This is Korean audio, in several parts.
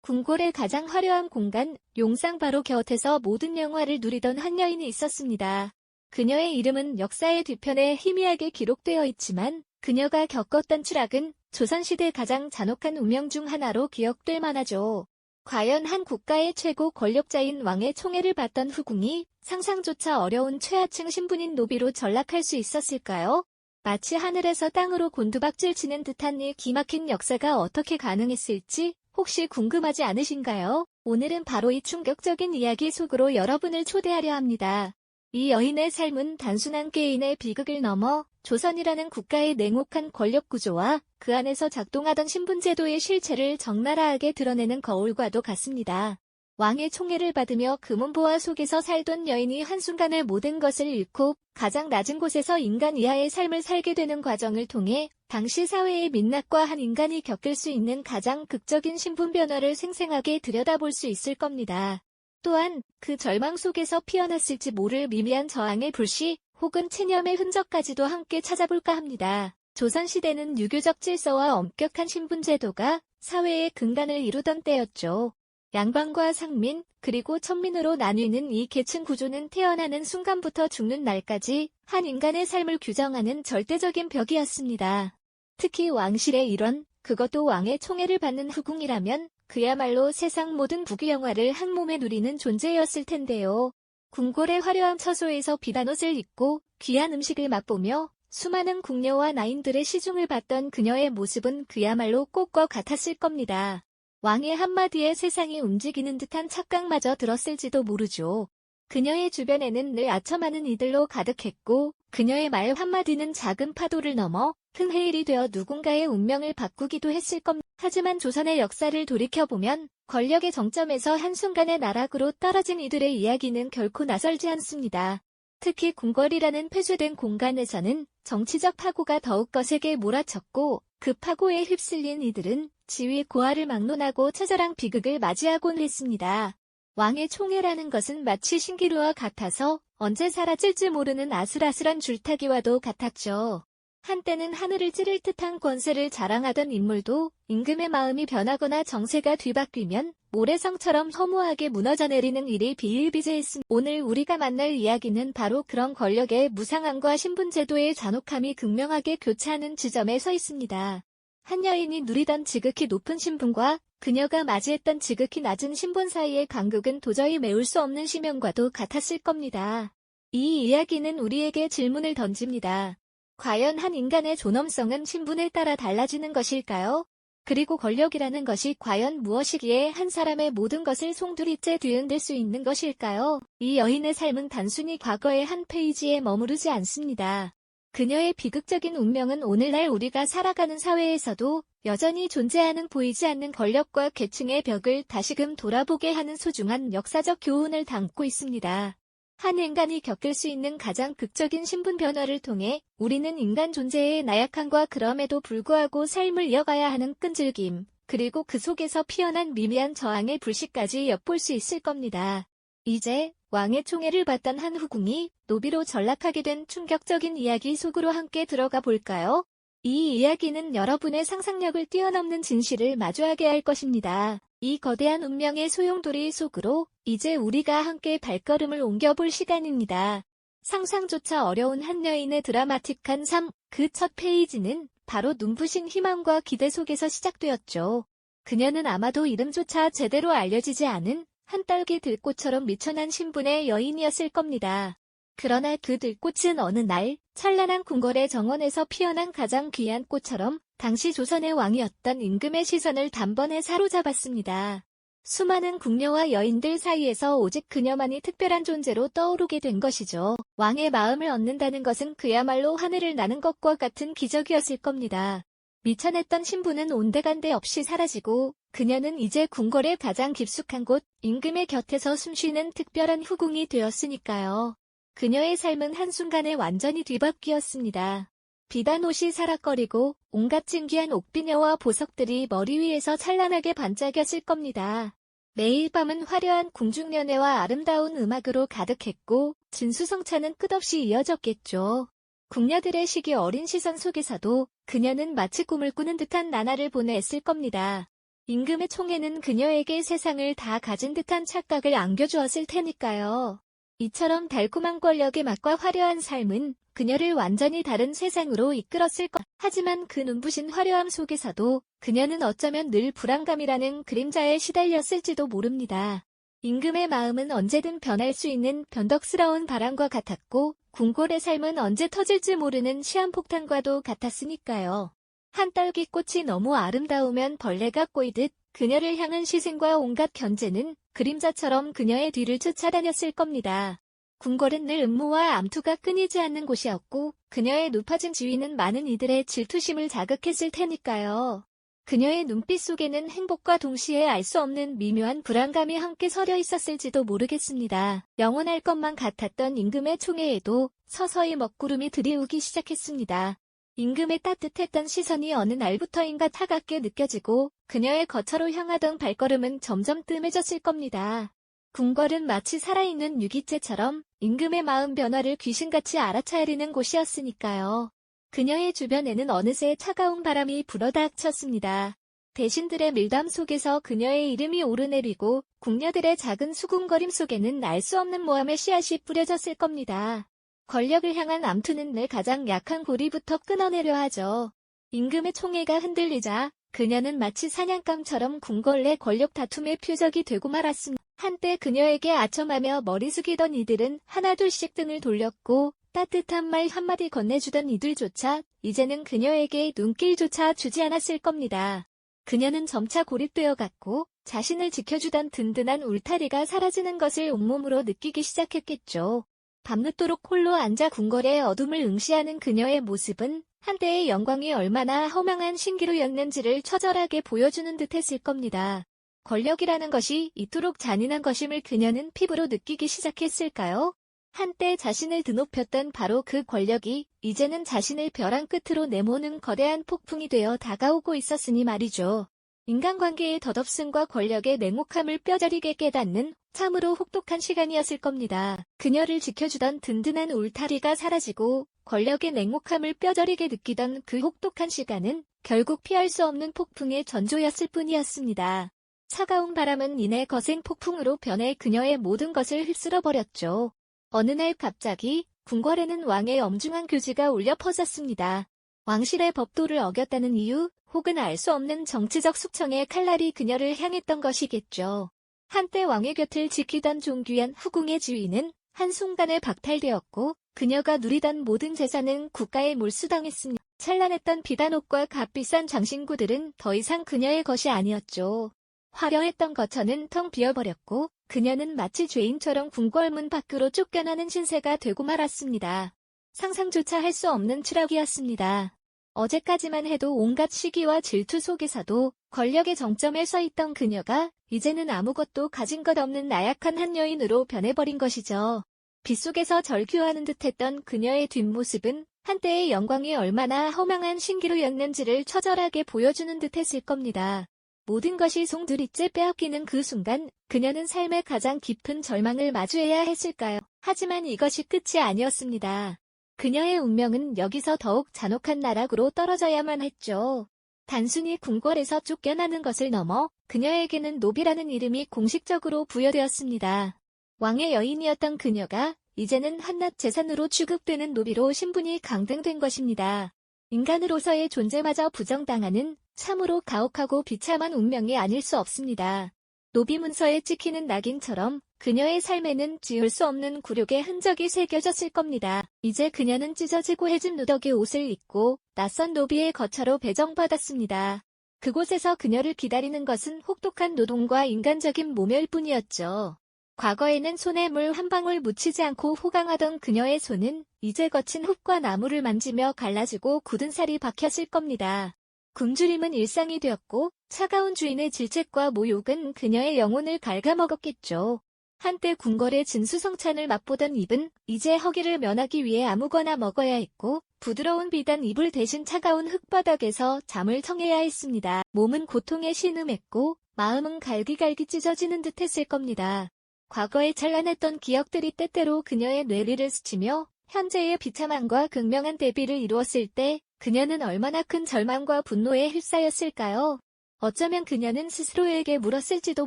궁궐의 가장 화려한 공간, 용상 바로 곁에서 모든 영화를 누리던 한 여인이 있었습니다. 그녀의 이름은 역사의 뒤편에 희미하게 기록되어 있지만 그녀가 겪었던 추락은 조선시대 가장 잔혹한 운명 중 하나로 기억될 만하죠. 과연 한 국가의 최고 권력자인 왕의 총애를 받던 후궁이 상상조차 어려운 최하층 신분인 노비로 전락할 수 있었을까요? 마치 하늘에서 땅으로 곤두박질 치는 듯한 이 기막힌 역사가 어떻게 가능했을지 혹시 궁금하지 않으신가요? 오늘은 바로 이 충격적인 이야기 속으로 여러분을 초대하려 합니다. 이 여인의 삶은 단순한 개인의 비극을 넘어 조선이라는 국가의 냉혹한 권력 구조와 그 안에서 작동하던 신분제도의 실체를 적나라하게 드러내는 거울과도 같습니다. 왕의 총애를 받으며 금은보화 속에서 살던 여인이 한순간에 모든 것을 잃고 가장 낮은 곳에서 인간 이하의 삶을 살게 되는 과정을 통해 당시 사회의 민낯과 한 인간이 겪을 수 있는 가장 극적인 신분 변화를 생생하게 들여다볼 수 있을 겁니다. 또한 그 절망 속에서 피어났을지 모를 미미한 저항의 불씨 혹은 체념의 흔적까지도 함께 찾아볼까 합니다. 조선시대는 유교적 질서와 엄격한 신분제도가 사회의 근간을 이루던 때였죠. 양반과 상민, 그리고 천민으로 나뉘는 이 계층 구조는 태어나는 순간부터 죽는 날까지 한 인간의 삶을 규정하는 절대적인 벽이었습니다. 특히 왕실의 일원, 그것도 왕의 총애를 받는 후궁이라면 그야말로 세상 모든 부귀영화를 한 몸에 누리는 존재였을 텐데요. 궁궐의 화려한 처소에서 비단 옷을 입고 귀한 음식을 맛보며 수많은 궁녀와 나인들의 시중을 받던 그녀의 모습은 그야말로 꽃과 같았을 겁니다. 왕의 한마디에 세상이 움직이는 듯한 착각마저 들었을지도 모르죠. 그녀의 주변에는 늘 아첨하는 이들로 가득했고 그녀의 말 한마디는 작은 파도를 넘어 큰 해일이 되어 누군가의 운명을 바꾸기도 했을 겁니다. 하지만 조선의 역사를 돌이켜보면 권력의 정점에서 한순간에 나락으로 떨어진 이들의 이야기는 결코 낯설지 않습니다. 특히 궁궐이라는 폐쇄된 공간에서는 정치적 파고가 더욱 거세게 몰아쳤고 그 파고에 휩쓸린 이들은 지위 고하를 막론하고 처절한 비극을 맞이하곤 했습니다. 왕의 총애라는 것은 마치 신기루와 같아서 언제 사라질지 모르는 아슬아슬한 줄타기와도 같았죠. 한때는 하늘을 찌를 듯한 권세를 자랑하던 인물도 임금의 마음이 변하거나 정세가 뒤바뀌면 모래성처럼 허무하게 무너져 내리는 일이 비일비재했습니다. 오늘 우리가 만날 이야기는 바로 그런 권력의 무상함과 신분제도의 잔혹함이 극명하게 교차하는 지점에 서 있습니다. 한 여인이 누리던 지극히 높은 신분과 그녀가 맞이했던 지극히 낮은 신분 사이의 간극은 도저히 메울 수 없는 심연과도 같았을 겁니다. 이 이야기는 우리에게 질문을 던집니다. 과연 한 인간의 존엄성은 신분에 따라 달라지는 것일까요? 그리고 권력이라는 것이 과연 무엇이기에 한 사람의 모든 것을 송두리째 뒤흔들 수 있는 것일까요? 이 여인의 삶은 단순히 과거의 한 페이지에 머무르지 않습니다. 그녀의 비극적인 운명은 오늘날 우리가 살아가는 사회에서도 여전히 존재하는 보이지 않는 권력과 계층의 벽을 다시금 돌아보게 하는 소중한 역사적 교훈을 담고 있습니다. 한 인간이 겪을 수 있는 가장 극적인 신분 변화를 통해 우리는 인간 존재의 나약함과 그럼에도 불구하고 삶을 이어가야 하는 끈질김, 그리고 그 속에서 피어난 미미한 저항의 불씨까지 엿볼 수 있을 겁니다. 이제 왕의 총애를 받던 한 후궁이 노비로 전락하게 된 충격적인 이야기 속으로 함께 들어가 볼까요? 이 이야기는 여러분의 상상력을 뛰어넘는 진실을 마주하게 할 것입니다. 이 거대한 운명의 소용돌이 속으로 이제 우리가 함께 발걸음을 옮겨볼 시간입니다. 상상조차 어려운 한 여인의 드라마틱한 삶, 그 첫 페이지는 바로 눈부신 희망과 기대 속에서 시작되었죠. 그녀는 아마도 이름조차 제대로 알려지지 않은 한 딸기 들꽃처럼 미천한 신분의 여인이었을 겁니다. 그러나 그 들꽃은 어느 날 찬란한 궁궐의 정원에서 피어난 가장 귀한 꽃처럼 당시 조선의 왕이었던 임금의 시선을 단번에 사로잡았습니다. 수많은 궁녀와 여인들 사이에서 오직 그녀만이 특별한 존재로 떠오르게 된 것이죠. 왕의 마음을 얻는다는 것은 그야말로 하늘을 나는 것과 같은 기적이었을 겁니다. 미천했던 신분은 온데간데 없이 사라지고 그녀는 이제 궁궐의 가장 깊숙한 곳, 임금의 곁에서 숨쉬는 특별한 후궁이 되었으니까요. 그녀의 삶은 한순간에 완전히 뒤바뀌었습니다. 비단 옷이 사락거리고 온갖 진귀한 옥비녀와 보석들이 머리 위에서 찬란하게 반짝였을 겁니다. 매일 밤은 화려한 궁중연회와 아름다운 음악으로 가득했고 진수성찬은 끝없이 이어졌겠죠. 궁녀들의 시기 어린 시선 속에서도 그녀는 마치 꿈을 꾸는 듯한 나날을 보냈을 겁니다. 임금의 총애는 그녀에게 세상을 다 가진 듯한 착각을 안겨주었을 테니까요. 이처럼 달콤한 권력의 맛과 화려한 삶은 그녀를 완전히 다른 세상으로 이끌었을 것. 하지만 그 눈부신 화려함 속에서도 그녀는 어쩌면 늘 불안감이라는 그림자에 시달렸을지도 모릅니다. 임금의 마음은 언제든 변할 수 있는 변덕스러운 바람과 같았고 궁궐의 삶은 언제 터질지 모르는 시한폭탄과도 같았으니까요. 한 딸기 꽃이 너무 아름다우면 벌레가 꼬이듯 그녀를 향한 시선과 온갖 견제는 그림자처럼 그녀의 뒤를 쫓아다녔을 겁니다. 궁궐은 늘 음모와 암투가 끊이지 않는 곳이었고 그녀의 높아진 지위는 많은 이들의 질투심을 자극했을 테니까요. 그녀의 눈빛 속에는 행복과 동시에 알 수 없는 미묘한 불안감이 함께 서려 있었을지도 모르겠습니다. 영원할 것만 같았던 임금의 총애에도 서서히 먹구름이 들이우기 시작했습니다. 임금의 따뜻했던 시선이 어느 날부터인가 차갑게 느껴지고 그녀의 거처로 향하던 발걸음은 점점 뜸해졌을 겁니다. 궁궐은 마치 살아있는 유기체처럼 임금의 마음 변화를 귀신같이 알아차리는 곳이었으니까요. 그녀의 주변에는 어느새 차가운 바람이 불어닥쳤습니다. 대신들의 밀담 속에서 그녀의 이름이 오르내리고 궁녀들의 작은 수군거림 속에는 알 수 없는 모함의 씨앗이 뿌려졌을 겁니다. 권력을 향한 암투는 내 가장 약한 고리부터 끊어내려 하죠. 임금의 총애가 흔들리자 그녀는 마치 사냥감처럼 궁궐 내 권력 다툼의 표적이 되고 말았습니다. 한때 그녀에게 아첨하며 머리 숙이던 이들은 하나둘씩 등을 돌렸고 따뜻한 말 한마디 건네주던 이들조차 이제는 그녀에게 눈길조차 주지 않았을 겁니다. 그녀는 점차 고립되어 갔고 자신을 지켜주던 든든한 울타리가 사라지는 것을 온몸으로 느끼기 시작했겠죠. 밤늦도록 홀로 앉아 궁궐의 어둠을 응시하는 그녀의 모습은 한때의 영광이 얼마나 허망한 신기루였는지를 처절하게 보여주는 듯했을 겁니다. 권력이라는 것이 이토록 잔인한 것임을 그녀는 피부로 느끼기 시작했을까요? 한때 자신을 드높였던 바로 그 권력이 이제는 자신을 벼랑 끝으로 내모는 거대한 폭풍이 되어 다가오고 있었으니 말이죠. 인간관계의 덧없음과 권력의 냉혹함을 뼈저리게 깨닫는 참으로 혹독한 시간이었을 겁니다. 그녀를 지켜주던 든든한 울타리가 사라지고 권력의 냉혹함을 뼈저리게 느끼던 그 혹독한 시간은 결국 피할 수 없는 폭풍의 전조였을 뿐이었습니다. 차가운 바람은 이내 거센 폭풍으로 변해 그녀의 모든 것을 휩쓸어버렸죠. 어느 날 갑자기 궁궐에는 왕의 엄중한 교지가 울려 퍼졌습니다. 왕실의 법도를 어겼다는 이유 혹은 알 수 없는 정치적 숙청의 칼날이 그녀를 향했던 것이겠죠. 한때 왕의 곁을 지키던 존귀한 후궁의 지위는 한순간에 박탈되었고 그녀가 누리던 모든 재산은 국가에 몰수당했습니다. 찬란했던 비단옷과 값비싼 장신구들은 더 이상 그녀의 것이 아니었죠. 화려했던 거처는 텅 비어버렸고 그녀는 마치 죄인처럼 궁궐문 밖으로 쫓겨나는 신세가 되고 말았습니다. 상상조차 할 수 없는 추락이었습니다. 어제까지만 해도 온갖 시기와 질투 속에서도 권력의 정점에 서 있던 그녀가 이제는 아무것도 가진 것 없는 나약한 한 여인으로 변해버린 것이죠. 빗속에서 절규하는 듯했던 그녀의 뒷모습은 한때의 영광이 얼마나 허망한 신기루였는지를 처절하게 보여주는 듯했을 겁니다. 모든 것이 송두리째 빼앗기는 그 순간 그녀는 삶의 가장 깊은 절망을 마주해야 했을까요? 하지만 이것이 끝이 아니었습니다. 그녀의 운명은 여기서 더욱 잔혹한 나락으로 떨어져야만 했죠. 단순히 궁궐에서 쫓겨나는 것을 넘어 그녀에게는 노비라는 이름이 공식적으로 부여되었습니다. 왕의 여인이었던 그녀가 이제는 한낱 재산으로 취급되는 노비로 신분이 강등된 것입니다. 인간으로서의 존재마저 부정당하는 참으로 가혹하고 비참한 운명이 아닐 수 없습니다. 노비 문서에 찍히는 낙인처럼 그녀의 삶에는 지울 수 없는 굴욕의 흔적이 새겨졌을 겁니다. 이제 그녀는 찢어지고 해진 누더기 옷을 입고 낯선 노비의 거처로 배정받았습니다. 그곳에서 그녀를 기다리는 것은 혹독한 노동과 인간적인 모멸뿐이었죠. 과거에는 손에 물 한 방울 묻히지 않고 호강하던 그녀의 손은 이제 거친 흙과 나무를 만지며 갈라지고 굳은 살이 박혔을 겁니다. 굶주림은 일상이 되었고 차가운 주인의 질책과 모욕은 그녀의 영혼을 갉아먹었겠죠. 한때 궁궐의 진수성찬을 맛보던 입은 이제 허기를 면하기 위해 아무거나 먹어야 했고 부드러운 비단 이불 대신 차가운 흙바닥에서 잠을 청해야 했습니다. 몸은 고통에 신음했고 마음은 갈기갈기 찢어지는 듯했을 겁니다. 과거에 찬란했던 기억들이 때때로 그녀의 뇌리를 스치며 현재의 비참함과 극명한 대비를 이루었을 때 그녀는 얼마나 큰 절망과 분노에 휩싸였을까요? 어쩌면 그녀는 스스로에게 물었을지도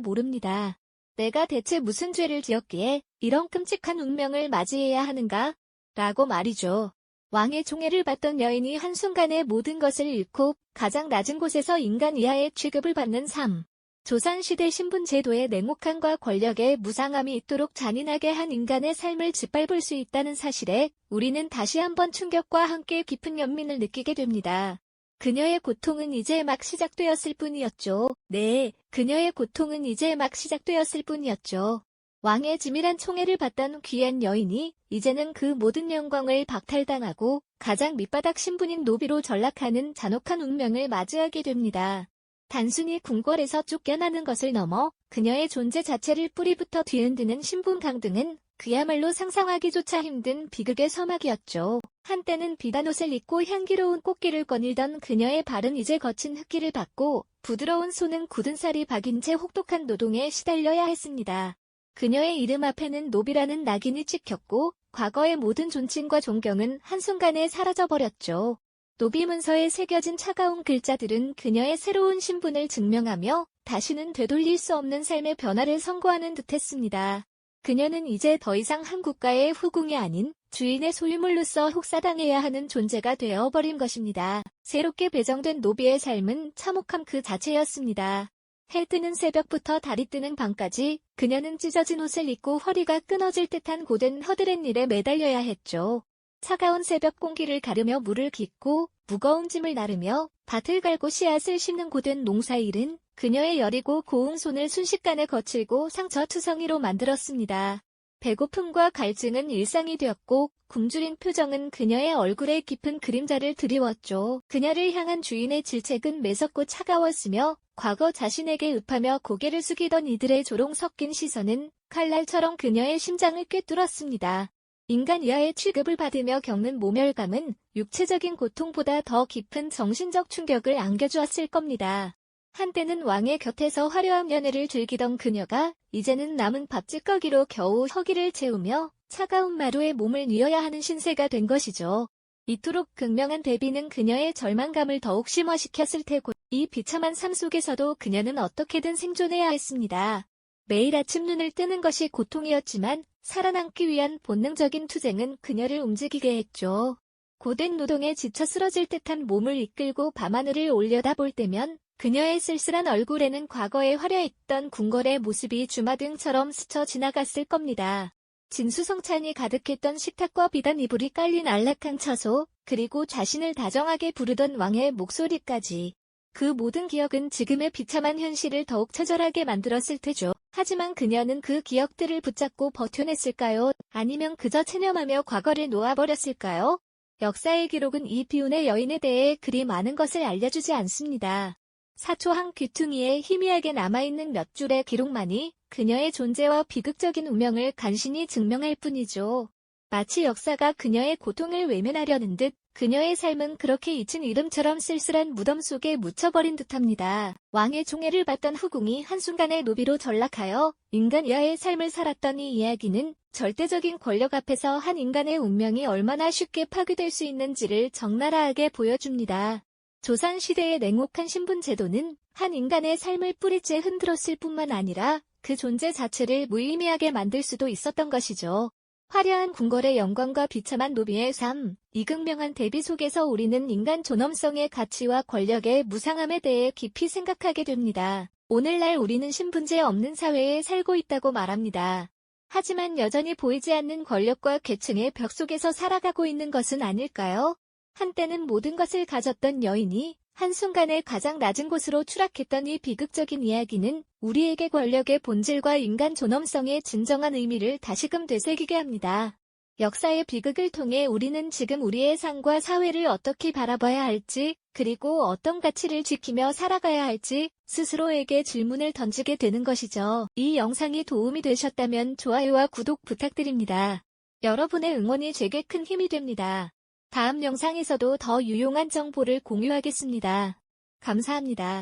모릅니다. 내가 대체 무슨 죄를 지었기에 이런 끔찍한 운명을 맞이해야 하는가? 라고 말이죠. 왕의 총애를 받던 여인이 한순간에 모든 것을 잃고 가장 낮은 곳에서 인간 이하의 취급을 받는 삶. 조선시대 신분제도의 냉혹함과 권력의 무상함이 있도록 잔인하게 한 인간의 삶을 짓밟을 수 있다는 사실에 우리는 다시 한번 충격과 함께 깊은 연민을 느끼게 됩니다. 그녀의 고통은 이제 막 시작되었을 뿐이었죠. 네, 그녀의 고통은 이제 막 시작되었을 뿐이었죠. 왕의 지밀한 총애를 받던 귀한 여인이 이제는 그 모든 영광을 박탈당하고 가장 밑바닥 신분인 노비로 전락하는 잔혹한 운명을 맞이하게 됩니다. 단순히 궁궐에서 쫓겨나는 것을 넘어 그녀의 존재 자체를 뿌리부터 뒤흔드는 신분 강등은 그야말로 상상하기조차 힘든 비극의 서막이었죠. 한때는 비단옷을 입고 향기로운 꽃길을 거닐던 그녀의 발은 이제 거친 흙길을 밟고 부드러운 손은 굳은 살이 박인 채 혹독한 노동에 시달려야 했습니다. 그녀의 이름 앞에는 노비라는 낙인이 찍혔고 과거의 모든 존칭과 존경은 한순간에 사라져버렸죠. 노비 문서에 새겨진 차가운 글자들은 그녀의 새로운 신분을 증명하며 다시는 되돌릴 수 없는 삶의 변화를 선고하는 듯했습니다. 그녀는 이제 더 이상 한 국가의 후궁이 아닌 주인의 소유물로서 혹사당해야 하는 존재가 되어버린 것입니다. 새롭게 배정된 노비의 삶은 참혹함 그 자체였습니다. 해 뜨는 새벽부터 달이 뜨는 밤까지 그녀는 찢어진 옷을 입고 허리가 끊어질 듯한 고된 허드렛 일에 매달려야 했죠. 차가운 새벽 공기를 가르며 물을 깃고 무거운 짐을 나르며 밭을 갈고 씨앗을 심는 고된 농사일은 그녀의 여리고 고운 손을 순식간에 거칠고 상처투성이로 만들었습니다. 배고픔과 갈증은 일상이 되었고 굶주린 표정은 그녀의 얼굴에 깊은 그림자를 드리웠죠. 그녀를 향한 주인의 질책은 매섭고 차가웠으며 과거 자신에게 읍하며 고개를 숙이던 이들의 조롱 섞인 시선은 칼날처럼 그녀의 심장을 꿰뚫었습니다. 인간 이하의 취급을 받으며 겪는 모멸감은 육체적인 고통보다 더 깊은 정신적 충격을 안겨주었을 겁니다. 한때는 왕의 곁에서 화려한 연애를 즐기던 그녀가 이제는 남은 밥짓거기로 겨우 허기를 채우며 차가운 마루에 몸을 뉘어야 하는 신세가 된 것이죠. 이토록 극명한 대비는 그녀의 절망감을 더욱 심화시켰을 테고 이 비참한 삶 속에서도 그녀는 어떻게든 생존해야 했습니다. 매일 아침 눈을 뜨는 것이 고통이었지만 살아남기 위한 본능적인 투쟁은 그녀를 움직이게 했죠. 고된 노동에 지쳐 쓰러질 듯한 몸을 이끌고 밤하늘을 올려다볼 때면 그녀의 쓸쓸한 얼굴에는 과거에 화려했던 궁궐의 모습이 주마등처럼 스쳐 지나갔을 겁니다. 진수성찬이 가득했던 식탁과 비단 이불이 깔린 안락한 처소, 그리고 자신을 다정하게 부르던 왕의 목소리까지. 그 모든 기억은 지금의 비참한 현실을 더욱 처절하게 만들었을 테죠. 하지만 그녀는 그 기억들을 붙잡고 버텨냈을까요? 아니면 그저 체념하며 과거를 놓아버렸을까요? 역사의 기록은 이 비운의 여인에 대해 그리 많은 것을 알려주지 않습니다. 사초한 귀퉁이에 희미하게 남아있는 몇 줄의 기록만이 그녀의 존재와 비극적인 운명을 간신히 증명할 뿐이죠. 마치 역사가 그녀의 고통을 외면하려는 듯 그녀의 삶은 그렇게 잊힌 이름처럼 쓸쓸한 무덤 속에 묻혀버린 듯합니다. 왕의 총애를 받던 후궁이 한순간에 노비로 전락하여 인간 이하의 삶을 살았던 이 이야기는 절대적인 권력 앞에서 한 인간의 운명이 얼마나 쉽게 파괴될 수 있는지를 적나라하게 보여줍니다. 조선시대의 냉혹한 신분제도는 한 인간의 삶을 뿌리째 흔들었을 뿐만 아니라 그 존재 자체를 무의미하게 만들 수도 있었던 것이죠. 화려한 궁궐의 영광과 비참한 노비의 삶, 이 극명한 대비 속에서 우리는 인간 존엄성의 가치와 권력의 무상함에 대해 깊이 생각하게 됩니다. 오늘날 우리는 신분제 없는 사회에 살고 있다고 말합니다. 하지만 여전히 보이지 않는 권력과 계층의 벽 속에서 살아가고 있는 것은 아닐까요? 한때는 모든 것을 가졌던 여인이 한순간에 가장 낮은 곳으로 추락했던 이 비극적인 이야기는 우리에게 권력의 본질과 인간 존엄성의 진정한 의미를 다시금 되새기게 합니다. 역사의 비극을 통해 우리는 지금 우리의 삶과 사회를 어떻게 바라봐야 할지, 그리고 어떤 가치를 지키며 살아가야 할지 스스로에게 질문을 던지게 되는 것이죠. 이 영상이 도움이 되셨다면 좋아요와 구독 부탁드립니다. 여러분의 응원이 제게 큰 힘이 됩니다. 다음 영상에서도 더 유용한 정보를 공유하겠습니다. 감사합니다.